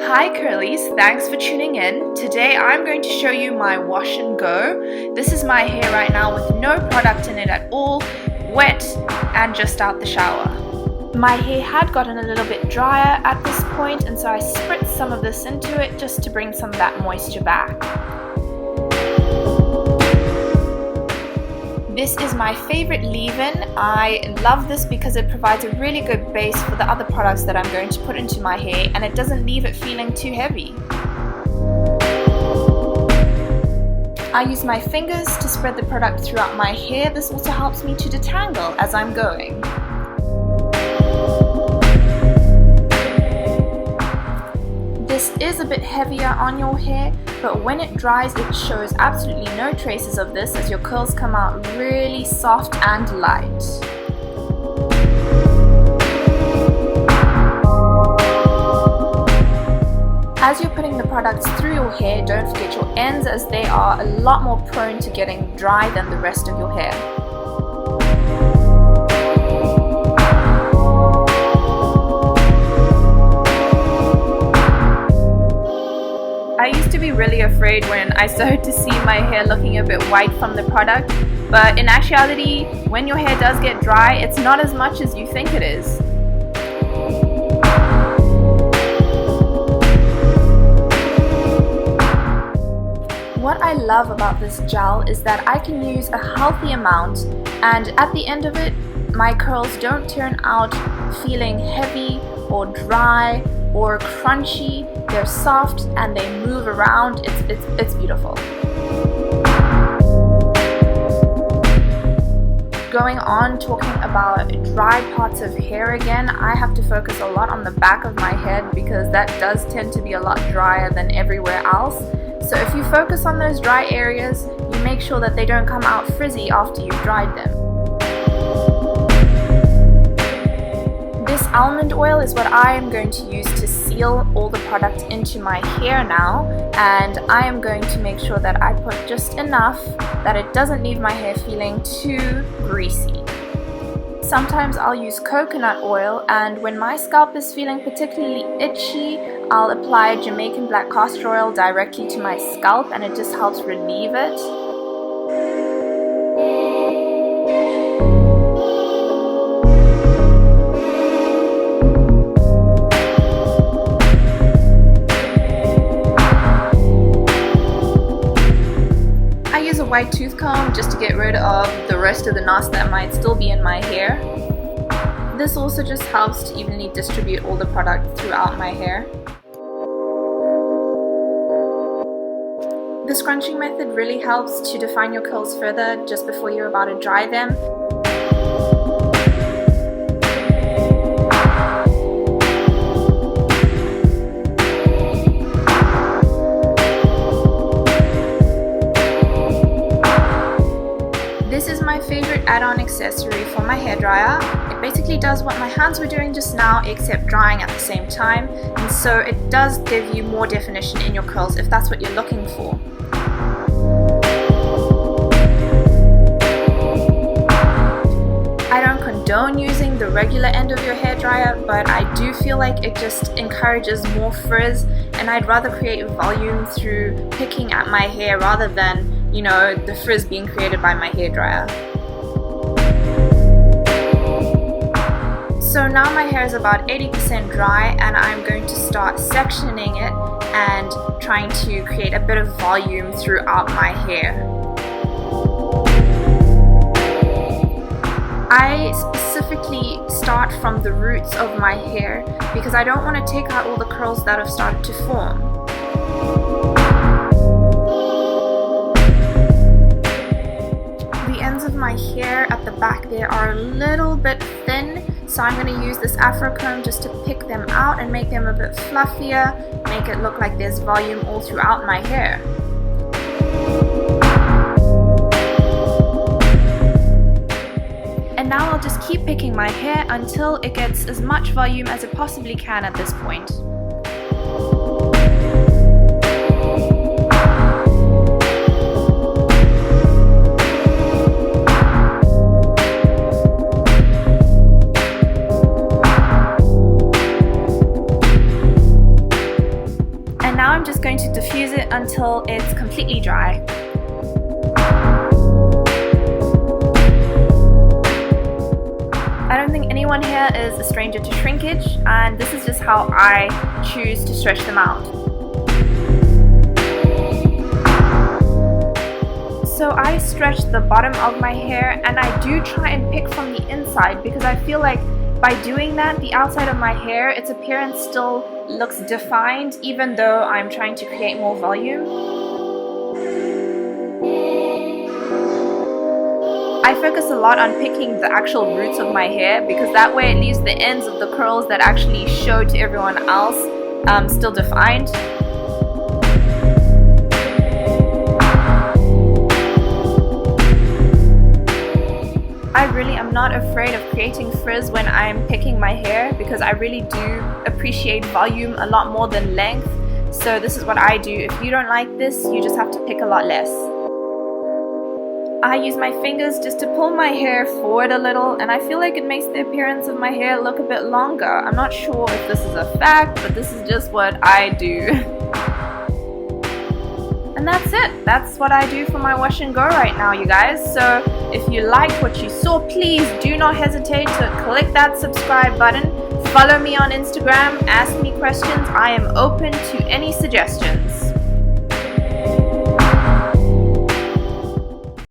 Hi curlies, thanks for tuning in. Today I'm going to show you my wash and go. This is my hair right now with no product in it at all, wet and just out the shower. My hair had gotten a little bit drier at this point, and so I spritzed some of this into it just to bring some of that moisture back. This is my favorite leave-in. I love this because it provides a really good base for the other products that I'm going to put into my hair, and it doesn't leave it feeling too heavy. I use my fingers to spread the product throughout my hair. This also helps me to detangle as I'm going. This is a bit heavier on your hair, but when it dries it shows absolutely no traces of this as your curls come out really soft and light. As you're putting the products through your hair, don't forget your ends, as they are a lot more prone to getting dry than the rest of your hair. I used to be really afraid when I started to see my hair looking a bit white from the product, but in actuality, when your hair does get dry, it's not as much as you think it is. What I love about this gel is that I can use a healthy amount, and at the end of it, my curls don't turn out feeling heavy or dry or crunchy. They're soft and they move around. It's beautiful. Going on, talking about dry parts of hair again, I have to focus a lot on the back of my head because that does tend to be a lot drier than everywhere else. So if you focus on those dry areas, you make sure that they don't come out frizzy after you've dried them. This almond oil is what I am going to use to seal all the product into my hair now, and I am going to make sure that I put just enough that it doesn't leave my hair feeling too greasy. Sometimes I'll use coconut oil, and when my scalp is feeling particularly itchy, I'll apply Jamaican black castor oil directly to my scalp, and it just helps relieve it. White tooth comb just to get rid of the rest of the knots that might still be in my hair. This also just helps to evenly distribute all the product throughout my hair. The scrunching method really helps to define your curls further just before you're about to dry them. This is my favorite add-on accessory for my hairdryer. It basically does what my hands were doing just now, except drying at the same time, and so it does give you more definition in your curls if that's what you're looking for. I don't condone using the regular end of your hairdryer, but I do feel like it just encourages more frizz, and I'd rather create volume through picking at my hair rather than, you know, the frizz being created by my hairdryer. So now my hair is about 80% dry, and I'm going to start sectioning it and trying to create a bit of volume throughout my hair. I specifically start from the roots of my hair because I don't want to take out all the curls that have started to form. Of my hair at the back there are a little bit thin, so I'm going to use this Afro Comb just to pick them out and make them a bit fluffier, make it look like there's volume all throughout my hair. And now I'll just keep picking my hair until it gets as much volume as it possibly can at this point. just going to diffuse it until it's completely dry. I don't think anyone here is a stranger to shrinkage, and this is just how I choose to stretch them out. So I stretch the bottom of my hair, and I do try and pick from the inside because I feel like by doing that, the outside of my hair, its appearance still looks defined even though I'm trying to create more volume. I focus a lot on picking the actual roots of my hair because that way it leaves the ends of the curls that actually show to everyone else still defined. I really am not afraid of creating frizz when I'm picking my hair because I really do appreciate volume a lot more than length. So this is what I do. If you don't like this, you just have to pick a lot less. I use my fingers just to pull my hair forward a little, and I feel like it makes the appearance of my hair look a bit longer. I'm not sure if this is a fact, but this is just what I do. And that's it. That's what I do for my wash and go right now, you guys. So if you liked what you saw, please do not hesitate to click that subscribe button. Follow me on Instagram, ask me questions. I am open to any suggestions.